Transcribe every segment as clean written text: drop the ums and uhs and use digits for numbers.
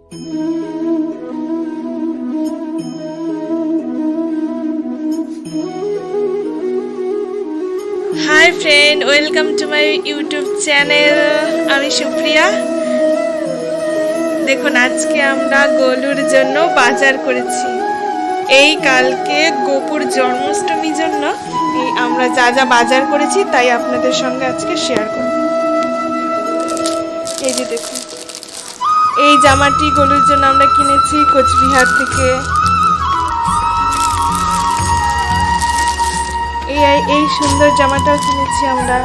Hi friend, welcome to my YouTube channel. আমি সুপ্রিয়া। দেখুন, আজকে আমরা গোলুর জন্য বাজার করেছি। এই কালকে গোপুর জন্মাষ্টমীর জন্য আমরা যা যা বাজার করেছি তাই আপনাদের সঙ্গে আজকে শেয়ার করব। এই যে দেখুন, এই জামাটি গোলুর জন্য আমরা কিনেছি কোচবিহার থেকে। এই সুন্দর জামাটাও কিনেছি আমরা।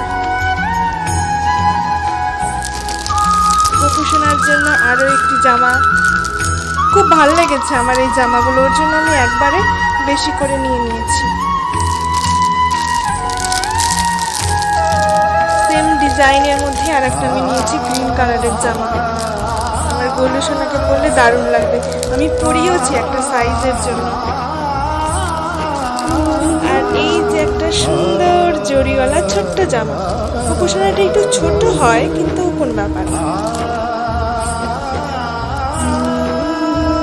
গোপু সোনার জন্য আরো একটি জামা, খুব ভালো লেগেছে আমার এই জামাগুলো, ওর জন্য আমি একবারে বেশি করে নিয়ে নিয়েছি। সেম ডিজাইনের মধ্যে আর একটা আমি নিয়েছি গ্রিন কালারের জামা। আমার গোলু সোনাকে পরলে দারুণ লাগবে, আমি পরিয়েওছি একটা সাইজের জন্য। আর এই যে একটা সুন্দর জরিওয়ালা ছোট্ট জামা, গোপু সোনাটা একটু ছোট হয় কিন্তু কোন ব্যাপার।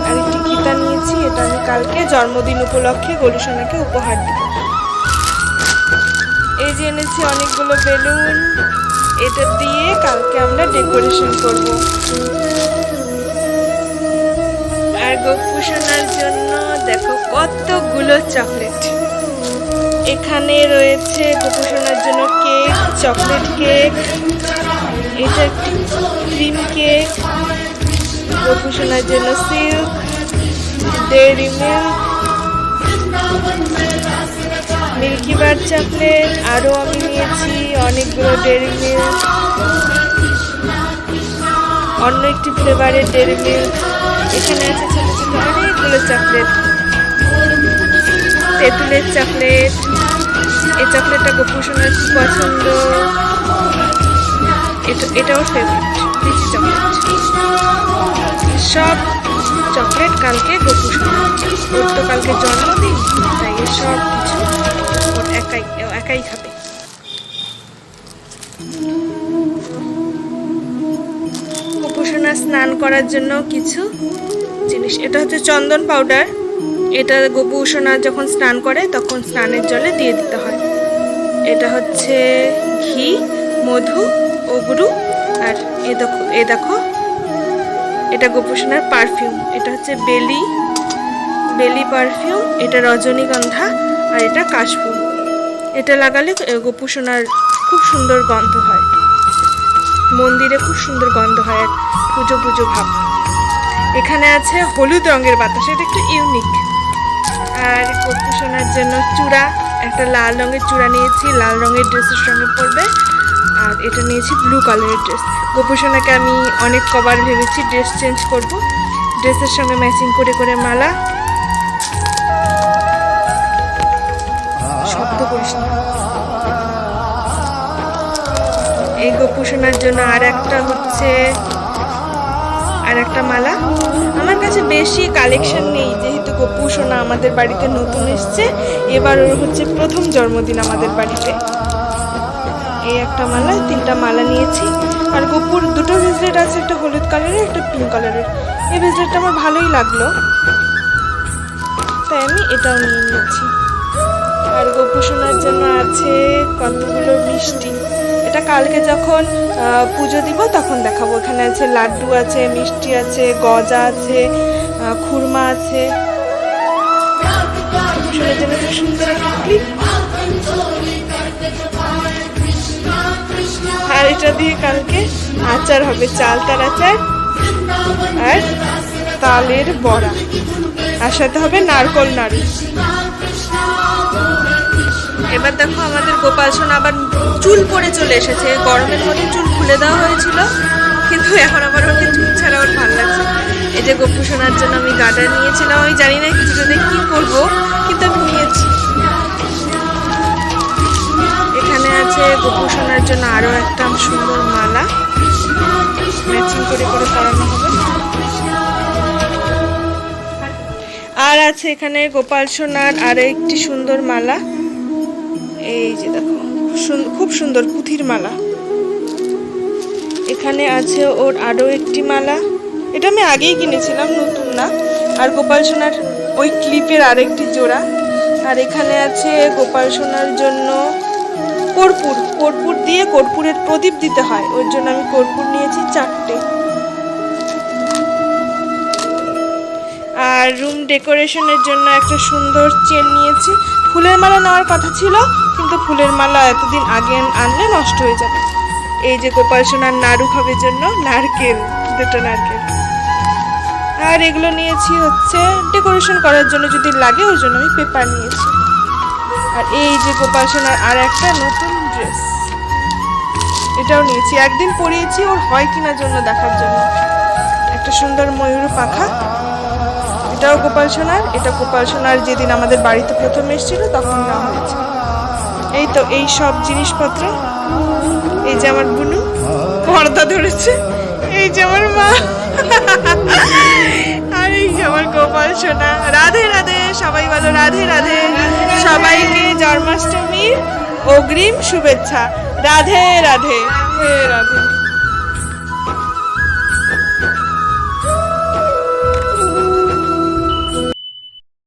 আর একটি গীতা নিয়েছি, এটা আমি কালকে জন্মদিন উপলক্ষে গোলু সোনাকে উপহার দেব। এই যে এনেছি অনেকগুলো বেলুন, এটা দিয়ে কালকে আমরা ডেকোরেশন করব। আর গোপু সোনার জন্য দেখো কতগুলো চকলেট। এখানে রয়েছে গোপু সোনার জন্য কেক, চকলেট কেক, এটা একটি ক্রিম কেক, গোপু সোনার জন্য silk, dairy milk, Milkybar chocolate, আরও আমি নিয়েছি অনেকগুলো ডেয়ারি মিল্ক, অন্য একটি ফ্লেভারের ডেয়ারি মিল্ক। এখানে আছে ছোট ছোট অনেকগুলো চকলেট, তেঁতুলের চকলেট। এই চকলেটটা গোপু সোনার পছন্দ, এটাও ফেভারিট, লিচি চকলেট। সব চকলেট কালকে গোপু সোনার, ওর তো কালকে জন্মদিন, তাই সব কিছু ওর একাই খাবে। গোপু সোনা স্নান করার জন্য কিছু জিনিস, এটা হচ্ছে চন্দন পাউডার। এটা গোপু সোনা যখন স্নান করে তখন স্নানের জলে দিয়ে দিতে হয়। এটা হচ্ছে ঘি, মধু, অগরু, আর এ দেখো এটা গোপু সোনার পারফিউম। এটা হচ্ছে বেলি পারফিউম, এটা রজনীগন্ধা, আর এটা কাশফুল। এটা লাগালে গোপু সোনার খুব সুন্দর গন্ধ হয়, মন্দিরে খুব সুন্দর গন্ধ হয়, পুজো পুজো ভাব। এখানে আছে হলুদ রঙের বাতাস, এটা একটু ইউনিক। আর গোপু সোনার জন্য চূড়া, একটা লাল রঙের চূড়া নিয়েছি, লাল রঙের ড্রেসের সঙ্গে পরবে। আর এটা নিয়েছি ব্লু কালারের ড্রেস। গোপু সোনাকে আমি অনেক কবার ভেবেছি ড্রেস চেঞ্জ করব, ড্রেসের সঙ্গে ম্যাচিং করে করে মালা। শব্দ করিস না। এই গোপু সোনার জন্য আর একটা মালা। আমার কাছে বেশি কালেকশন নেই, যেহেতু গোপু সোনা আমাদের বাড়িতে নতুন এসছে, এবার ওর হচ্ছে প্রথম জন্মদিন আমাদের বাড়িতে। এই একটা মালা, 3টা মালা নিয়েছি। আর গোপুর 2টো ব্রেসলেট আছে, একটা হলুদ কালারের, একটা পিঙ্ক কালারের। এই ব্রেসলেটটা আমার ভালোই লাগলো, তাই আমি এটাও নিয়ে নিয়েছি। আর গোপু সোনার জন্য আছে কতগুলো মিষ্টি, এটা কালকে যখন পুজো দিব তখন দেখাবো। এখানে আছে লাড্ডু আছে, মিষ্টি আছে, গজা আছে, খুরমা আছে। গোপু সোনার জন্য খুব সুন্দর একটা ক্লিপ। আর এটা দিয়ে কালকে আচার হবে, চালতার আচার আর তালের বড়া, আর সাথে হবে নারকল নাড়ু। এবার দেখো আমাদের গোপাল সোনা আবার চুল পরে চলে এসেছে। গরমের মধ্যে চুল খুলে দেওয়া হয়েছিল, কিন্তু এখন আবার ওকে চুল ছাড়া ওর ভালো লাগছে। এই যে গোপু সোনার জন্য আমি গার্ডার নিয়েছিলাম, আমি জানি না কিছুটাতে কি করবো, কিন্তু আমি নিয়েছি। এখানে আছে গোপু সোনার জন্য আরো একটা সুন্দর মালা, ম্যাচিং করে করে পরানো হবে। আর আছে এখানে গোপাল সোনার আরো একটি সুন্দর মালা। এই যে দেখো খুব সুন্দর পুঁথির মালা। এখানে আছে ওর আরো একটি মালা, এটা আমি আগেই কিনেছিলাম, নতুন না। আর গোপাল সোনার ওই ক্লিপের আরেকটি জোড়া। আর এখানে আছে গোপাল সোনার জন্য কর্পূর, কর্পূর দিয়ে কর্পূরের প্রদীপ দিতে হয়, ওর জন্য আমি কর্পূর নিয়েছি 4টে। আর রুম ডেকোরেশনের জন্য একটা সুন্দর চেন নিয়েছি। ফুলের মালা নেওয়ার কথা ছিল, কিন্তু ফুলের মালা এতদিন আগে আনলে নষ্ট হয়ে যাবে। এই যে গোপাল সোনার নাড়ু খাবার জন্য নারকেল, 2টো নারকেল। আর এগুলো নিয়েছি হচ্ছে ডেকোরেশন করার জন্য যদি লাগে, ওই জন্য আমি পেপার নিয়েছি। আর এই যে গোপাল সোনার আর একটা নতুন ড্রেস, এটাও নিয়েছি, একদিন পরিয়েছি ওর হয় কিনা জন্য দেখার জন্য। একটা সুন্দর ময়ূর পাখা, এটাও গোপাল সোনার। এটা গোপাল সোনার যেদিন আমাদের বাড়িতে প্রথম এসেছিল তখন নেওয়া হয়েছে। এই তো এই সব জিনিসপত্র। এই যে আমার বুনু পর্দা ধরেছে, এই যে আমার মা, আর এই যে আমার গোপাল সোনা। রাধে রাধে, সবাই বলো রাধে রাধে। সবাইকে জন্মাষ্টমীর অগ্রিম শুভেচ্ছা। রাধে রাধে, রাধে।